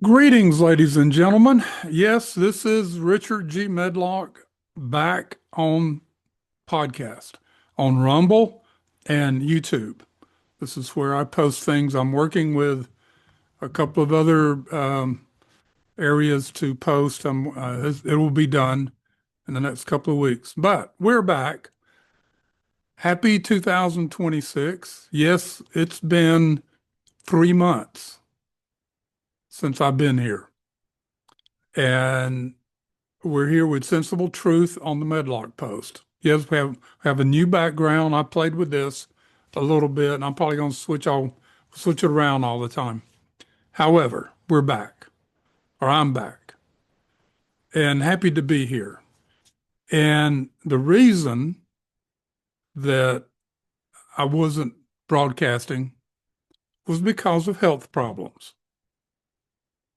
Greetings, ladies and gentlemen. Yes, this is Richard G. Medlock back on podcast on Rumble and YouTube. This is where I post things. I'm working with a couple of other areas to post. It will be done in the next couple of weeks. But we're back. Happy 2026. Yes, it's been 3 months since I've been here. And we're here with Sensible Truth on the Medlock post. Yes, we have a new background. I played with this a little bit, and I'm probably going to switch it around all the time. However, we're back, or I'm back, and happy to be here. And the reason that I wasn't broadcasting was because of health problems.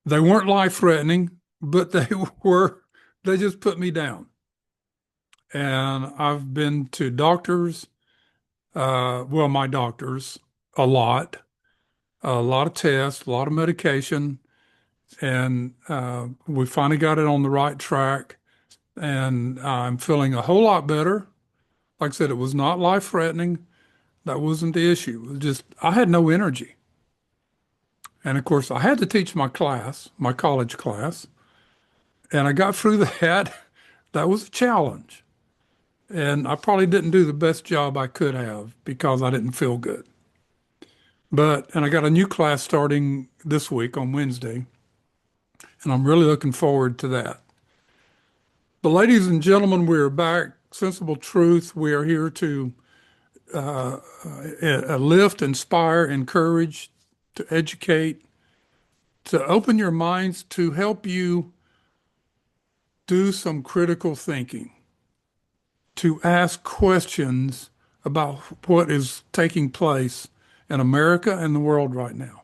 They weren't life-threatening, but they just put me down. And I've been to doctors, my doctors, a lot of tests, a lot of medication, and we finally got it on the right track. And I'm feeling a whole lot better. Like I said, it was not life-threatening. That wasn't the issue. It was just I had no energy. And of course, I had to teach my class, my college class, and I got through that. That was a challenge. And I probably didn't do the best job I could have because I didn't feel good. And I got a new class starting this week on Wednesday, and I'm really looking forward to that. But ladies and gentlemen, we are back. Sensible Truth. We are here to lift, inspire, encourage, to educate, to open your minds, to help you do some critical thinking, to ask questions about what is taking place in America and the world right now.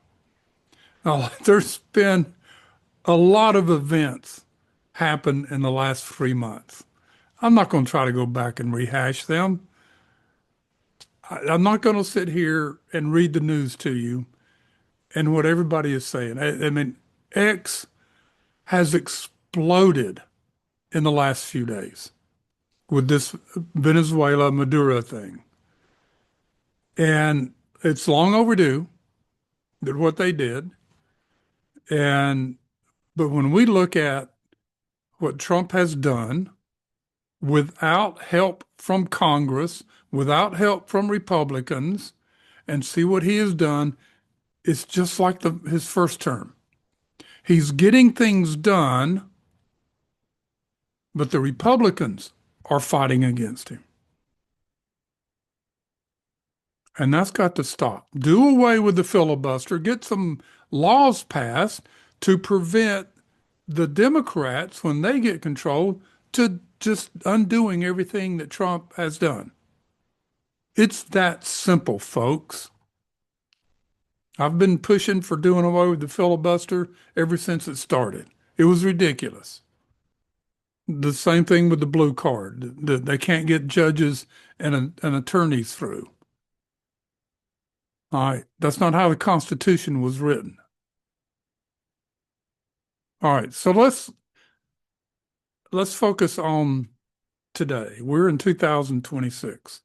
Now, there's been a lot of events happen in the last 3 months. I'm not going to try to go back and rehash them. I'm not going to sit here and read the news to you and what everybody is saying. I mean, X has exploded in the last few days with this Venezuela Maduro thing. And it's long overdue that what they did. But when we look at what Trump has done without help from Congress, without help from Republicans, and see what he has done, it's just like his first term. He's getting things done, but the Republicans are fighting against him. And that's got to stop. Do away with the filibuster, get some laws passed to prevent the Democrats, when they get control, to just undoing everything that Trump has done. It's that simple, folks. I've been pushing for doing away with the filibuster ever since it started. It was ridiculous. The same thing with the blue card. They can't get judges and attorneys through. All right, that's not how the Constitution was written. All right, so let's focus on today. We're in 2026.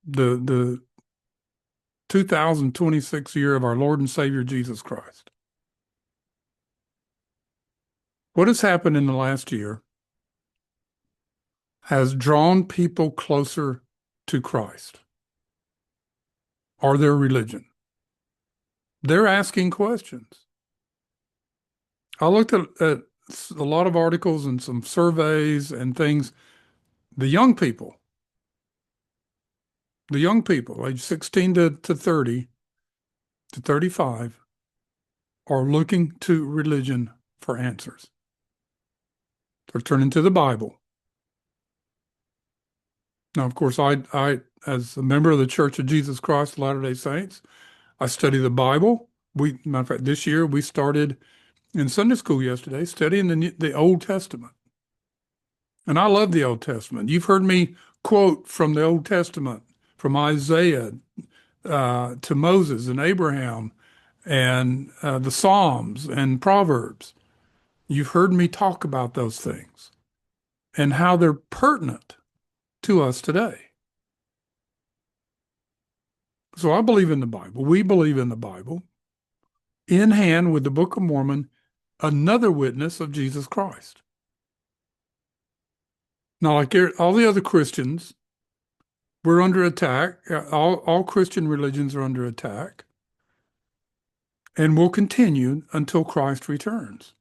The 2026 year of our Lord and Savior Jesus Christ. What has happened in the last year has drawn people closer to Christ or their religion. They're asking questions. I looked at a lot of articles and some surveys and things. The young people, age 16 to 30 to 35, are looking to religion for answers. They're turning to the Bible. Now, of course, I, as a member of the Church of Jesus Christ of Latter-day Saints, I study the Bible. Matter of fact, this year we started in Sunday school yesterday studying the Old Testament. And I love the Old Testament. You've heard me quote from the Old Testament, from Isaiah to Moses and Abraham and the Psalms and Proverbs. You've heard me talk about those things and how they're pertinent to us today. So I believe in the Bible. We believe in the Bible. In hand with the Book of Mormon, another witness of Jesus Christ. Now, like all the other Christians, we're under attack. All Christian religions are under attack and will continue until Christ returns.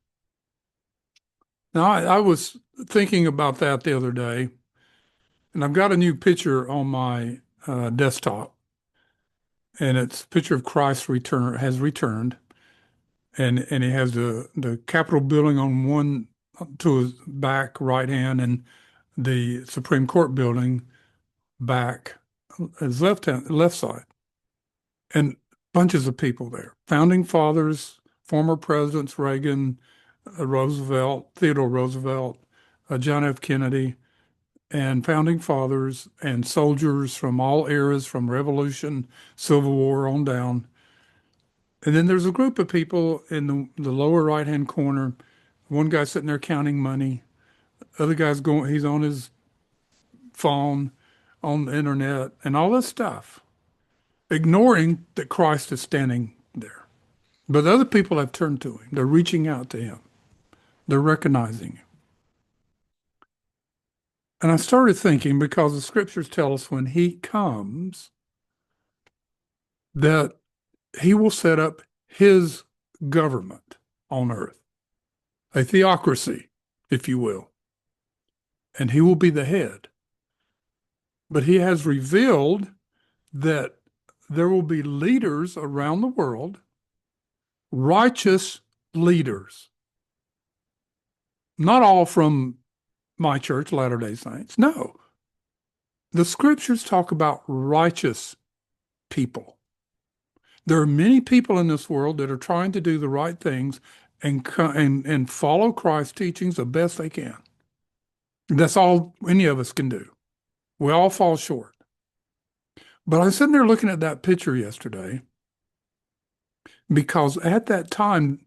Now, I was thinking about that the other day, and I've got a new picture on my desktop, and it's a picture of Christ has returned, and he has the Capitol building on one to his back right hand, and the Supreme Court building back his left side, and bunches of people there. Founding fathers, former presidents, Reagan, Roosevelt, Theodore Roosevelt, John F. Kennedy, and founding fathers and soldiers from all eras, from Revolution, Civil War on down. And then there's a group of people in the lower right-hand corner. One guy sitting there counting money. Other guy's he's on his phone, on the internet, and all this stuff, ignoring that Christ is standing there. But other people have turned to him. They're reaching out to him. They're recognizing him. And I started thinking, because the scriptures tell us when he comes, that he will set up his government on earth, a theocracy, if you will, and he will be the head. But he has revealed that there will be leaders around the world, righteous leaders, not all from my church, Latter-day Saints. No, the scriptures talk about righteous people. There are many people in this world that are trying to do the right things and follow Christ's teachings the best they can. That's all any of us can do. We all fall short. But I was sitting there looking at that picture yesterday, because at that time,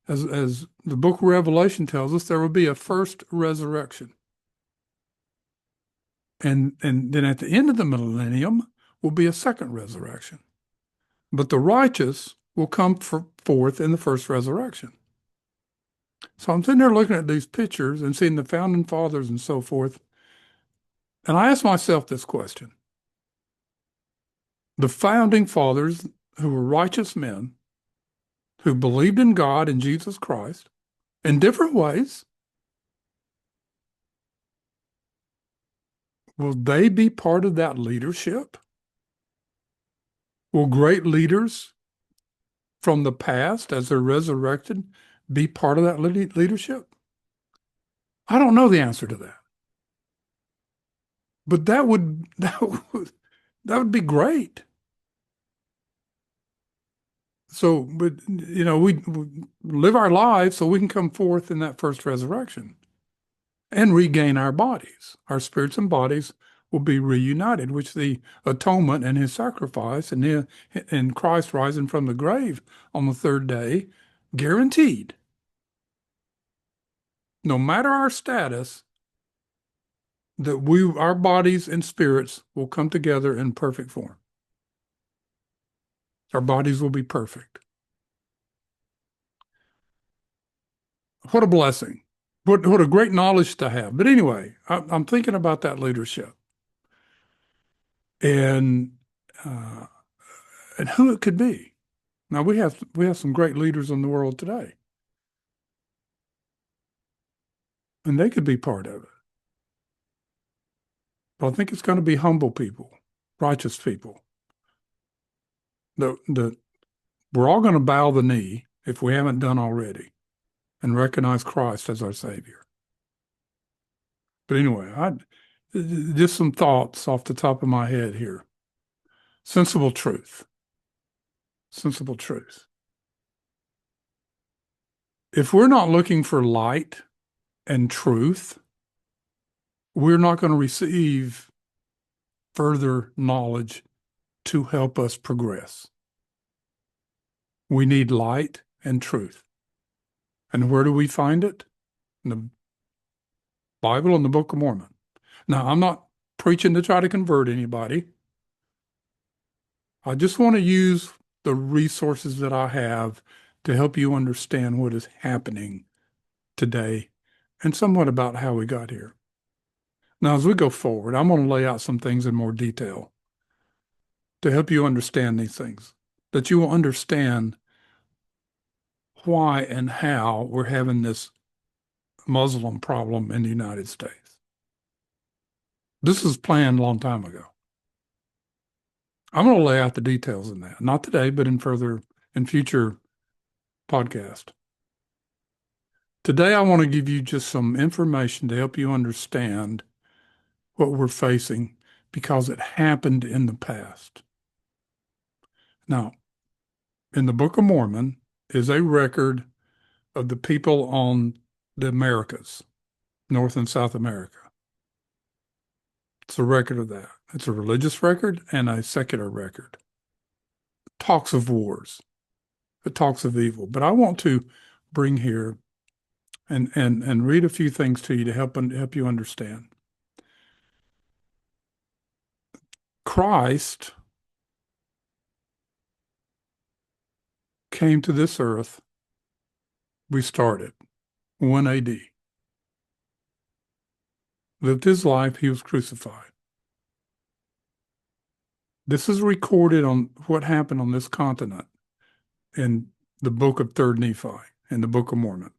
as the book of Revelation tells us, there will be a first resurrection. And then at the end of the millennium will be a second resurrection. But the righteous will come forth in the first resurrection. So I'm sitting there looking at these pictures and seeing the founding fathers and so forth. And I asked myself this question. The founding fathers, who were righteous men, who believed in God and Jesus Christ in different ways, will they be part of that leadership? Will great leaders from the past, as they're resurrected, be part of that leadership? I don't know the answer to that. But that would be great. So, but we live our lives so we can come forth in that first resurrection and regain our bodies. Our spirits and bodies will be reunited, which the atonement and his sacrifice and Christ rising from the grave on the third day guaranteed. No matter our status, that our bodies and spirits will come together in perfect form. Our bodies will be perfect. What a blessing. What a great knowledge to have. But anyway, I'm thinking about that leadership and who it could be. Now we have some great leaders in the world today, and they could be part of it. But I think it's going to be humble people, righteous people. We're all going to bow the knee, if we haven't done already, and recognize Christ as our Savior. But anyway, just some thoughts off the top of my head here. Sensible truth. Sensible truth. If we're not looking for light and truth, we're not going to receive further knowledge to help us progress. We need light and truth. And where do we find it? In the Bible and the Book of Mormon. Now, I'm not preaching to try to convert anybody. I just want to use the resources that I have to help you understand what is happening today and somewhat about how we got here. Now, as we go forward, I'm going to lay out some things in more detail to help you understand these things, that you will understand why and how we're having this Muslim problem in the United States. This was planned a long time ago. I'm going to lay out the details in that, not today, but in future podcast. Today, I want to give you just some information to help you understand what we're facing because it happened in the past. Now, in the Book of Mormon is a record of the people on the Americas, North and South America. It's a record of that. It's a religious record and a secular record. It talks of wars. It talks of evil. But I want to bring here and read a few things to you to help you understand. Christ came to this earth. We started 1 AD. Lived his life. He was crucified. This is recorded on what happened on this continent in the book of 3rd Nephi, in the Book of Mormon.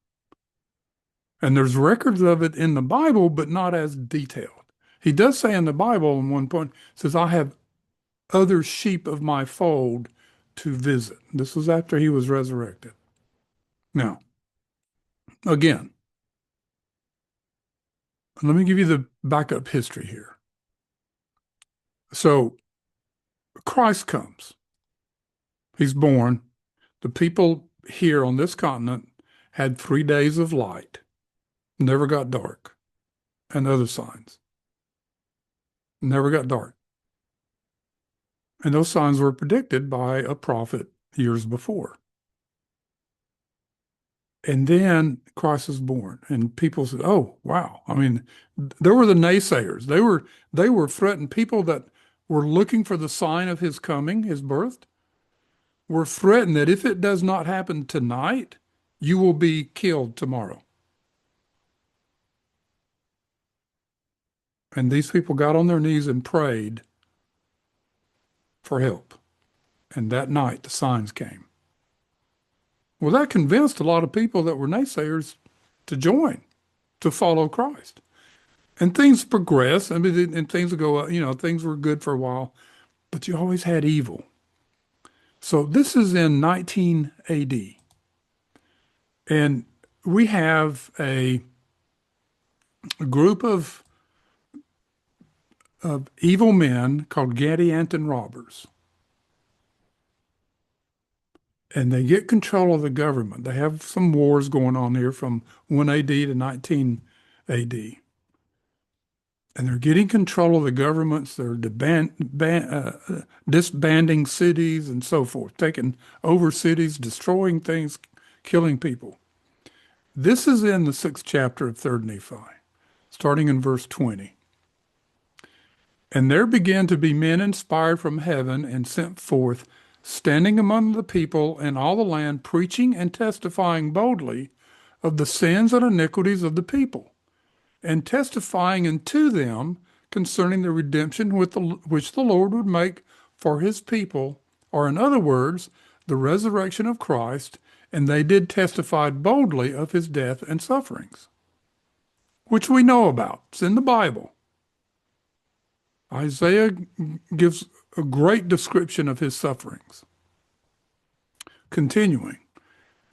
And there's records of it in the Bible, but not as detailed. He does say in the Bible in one point, says, I have other sheep of my fold to visit. This was after he was resurrected. Now, again, let me give you the backup history here. So Christ comes. He's born. The people here on this continent had 3 days of light, never got dark, and other signs. Never got dark. And those signs were predicted by a prophet years before. And then Christ is born, and people said, "Oh, wow!" I mean, there were the naysayers. They were threatened. People that were looking for the sign of his coming, his birth, were threatened that if it does not happen tonight, you will be killed tomorrow. And these people got on their knees and prayed for help. And that night, the signs came. Well, that convinced a lot of people that were naysayers to join, to follow Christ. And things progress. I mean, and things go, things were good for a while, but you always had evil. So this is in 19 AD. And we have a group of evil men called Gadianton robbers. And they get control of the government. They have some wars going on here from 1 AD to 19 AD. And they're getting control of the governments. They're disbanding cities and so forth, taking over cities, destroying things, killing people. This is in the 6th chapter of 3rd Nephi, starting in verse 20. And there began to be men inspired from heaven and sent forth, standing among the people in all the land, preaching and testifying boldly of the sins and iniquities of the people, and testifying unto them concerning the redemption which the Lord would make for his people, or in other words, the resurrection of Christ, and they did testify boldly of his death and sufferings, which we know about. It's in the Bible. Isaiah gives a great description of his sufferings. Continuing.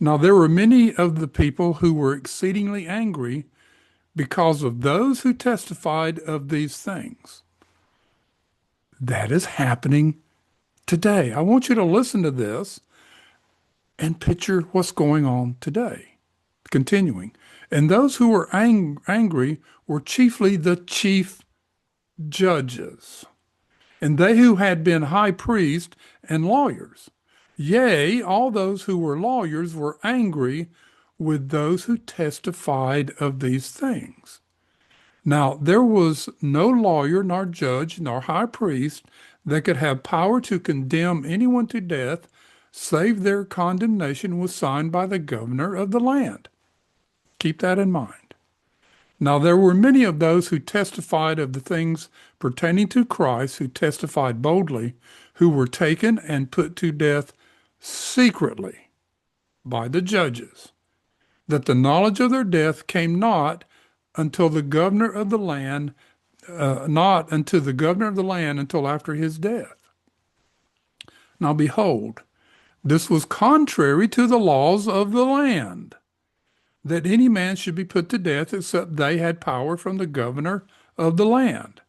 Now there were many of the people who were exceedingly angry because of those who testified of these things. That is happening today. I want you to listen to this and picture what's going on today. Continuing. And those who were angry were chiefly the chief judges, and they who had been high priests and lawyers. Yea, all those who were lawyers were angry with those who testified of these things. Now, there was no lawyer, nor judge, nor high priest that could have power to condemn anyone to death, save their condemnation was signed by the governor of the land. Keep that in mind. Now, there were many of those who testified of the things pertaining to Christ, who testified boldly, who were taken and put to death secretly by the judges, that the knowledge of their death came not until the governor of the land, not unto the governor of the land until after his death. Now, behold, this was contrary to the laws of the land, that any man should be put to death except they had power from the governor of the land.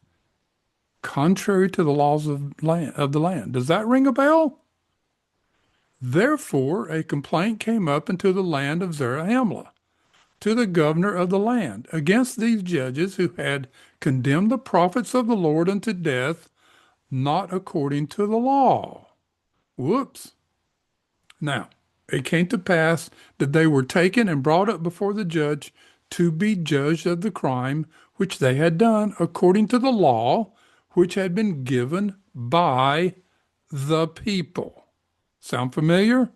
Contrary to the laws of the land. Does that ring a bell? Therefore, a complaint came up into the land of Zarahemla, to the governor of the land, against these judges who had condemned the prophets of the Lord unto death, not according to the law. Whoops. Now, it came to pass that they were taken and brought up before the judge to be judged of the crime which they had done according to the law which had been given by the people. Sound familiar?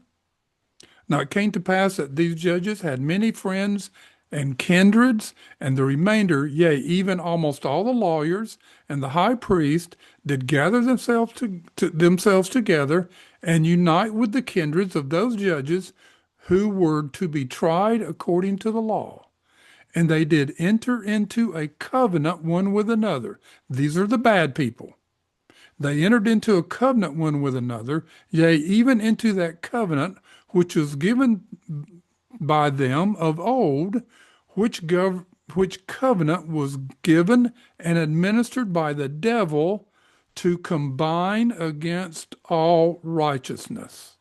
Now it came to pass that these judges had many friends and kindreds, and the remainder, yea, even almost all the lawyers and the high priest, did gather themselves together and unite with the kindreds of those judges who were to be tried according to the law. And they did enter into a covenant one with another. These are the bad people. They entered into a covenant one with another, yea, even into that covenant which was given by them of old, which covenant was given and administered by the devil to combine against all righteousness.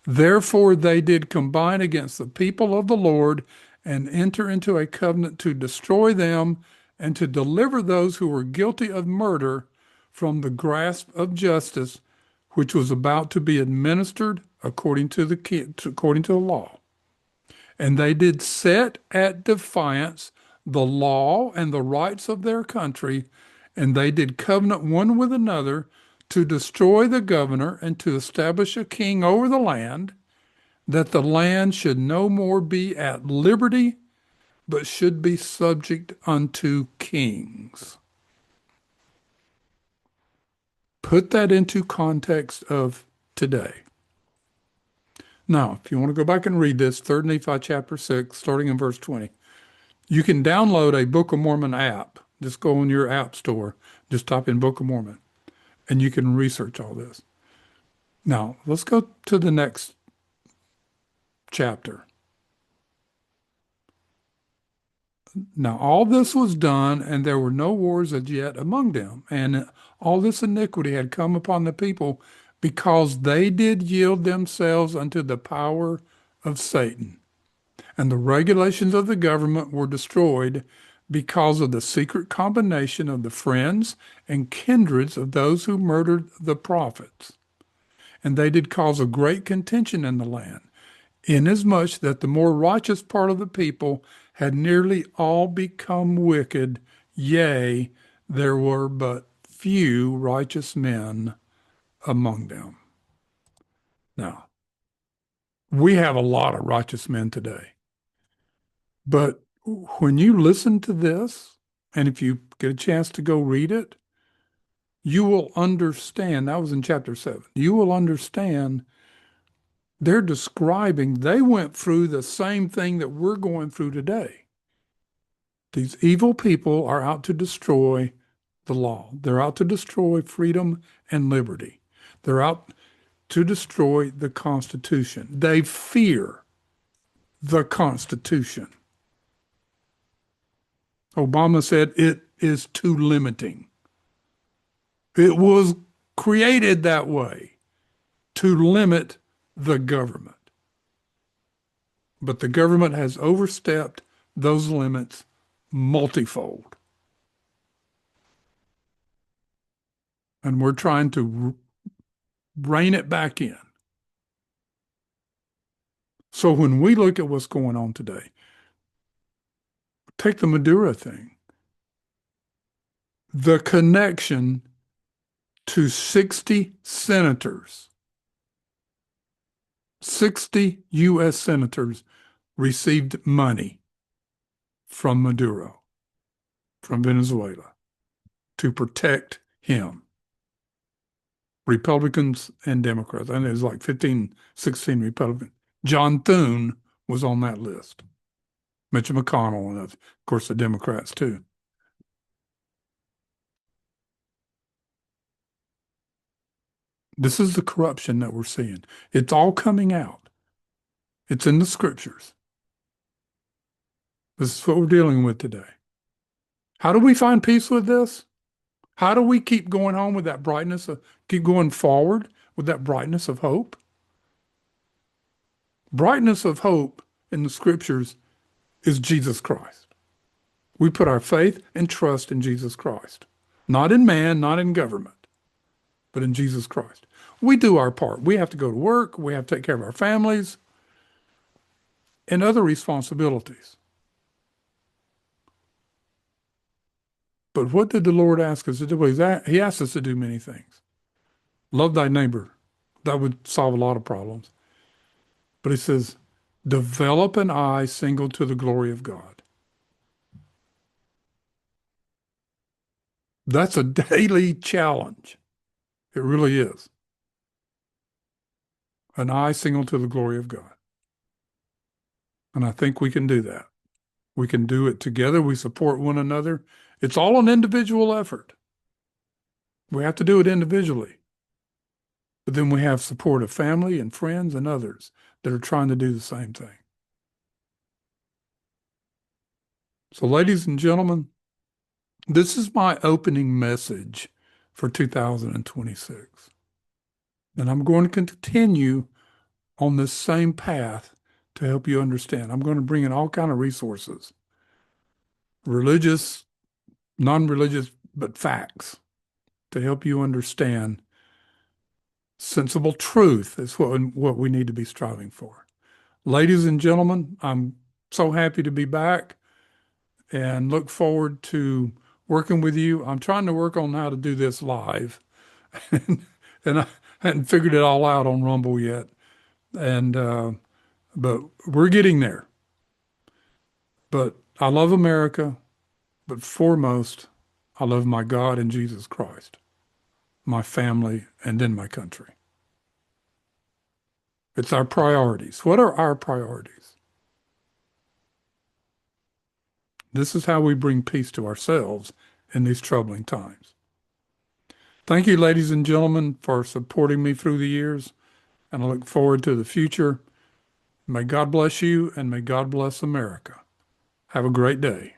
Therefore they did combine against the people of the Lord and enter into a covenant to destroy them and to deliver those who were guilty of murder from the grasp of justice, which was about to be administered according to the law. And they did set at defiance the law and the rights of their country, and they did covenant one with another to destroy the governor and to establish a king over the land, that the land should no more be at liberty, but should be subject unto kings. Put that into context of today. Now, if you want to go back and read this, 3 Nephi chapter 6, starting in verse 20, you can download a Book of Mormon app. Just go in your app store, just type in Book of Mormon, and you can research all this. Now, let's go to the next chapter. Now, all this was done, and there were no wars as yet among them. And all this iniquity had come upon the people because they did yield themselves unto the power of Satan. And the regulations of the government were destroyed because of the secret combination of the friends and kindreds of those who murdered the prophets. And they did cause a great contention in the land, inasmuch that the more righteous part of the people had nearly all become wicked, yea, there were but few righteous men among them. Now, we have a lot of righteous men today. But when you listen to this, and if you get a chance to go read it, you will understand. That was in chapter 7. You will understand they're describing, they went through the same thing that we're going through today. These evil people are out to destroy the law. They're out to destroy freedom and liberty. They're out to destroy the Constitution. They fear the Constitution. Obama said it is too limiting. It was created that way to limit the government. But the government has overstepped those limits multifold. And we're trying to rein it back in. So when we look at what's going on today, take the Maduro thing, the connection to 60 senators, 60 U.S. senators received money from Maduro, from Venezuela, to protect him. Republicans and Democrats. And it was like 15, 16 Republicans. John Thune was on that list. Mitch McConnell, and of course the Democrats too. This is the corruption that we're seeing. It's all coming out. It's in the scriptures. This is what we're dealing with today. How do we find peace with this? How do we keep going on with that brightness, keep going forward with that brightness of hope? Brightness of hope in the scriptures is Jesus Christ. We put our faith and trust in Jesus Christ, not in man, not in government, but in Jesus Christ. We do our part. We have to go to work. We have to take care of our families and other responsibilities. But what did the Lord ask us to do? He asked us to do many things. Love thy neighbor. That would solve a lot of problems. But he says, develop an eye single to the glory of God. That's a daily challenge. It really is. An eye single to the glory of God. And I think we can do that. We can do it together. We support one another. It's all an individual effort. We have to do it individually. But then we have support of family and friends and others that are trying to do the same thing. So, ladies and gentlemen, this is my opening message for 2026. And I'm going to continue on this same path to help you understand. I'm going to bring in all kinds of resources, religious, non-religious, but facts to help you understand sensible truth is what we need to be striving for. Ladies and gentlemen, I'm so happy to be back and look forward to working with you. I'm trying to work on how to do this live, and I hadn't figured it all out on Rumble yet. And but we're getting there. But I love America, but foremost, I love my God and Jesus Christ, my family, and then my country. It's our priorities. What are our priorities? This is how we bring peace to ourselves in these troubling times. Thank you, ladies and gentlemen, for supporting me through the years, and I look forward to the future. May God bless you, and may God bless America. Have a great day.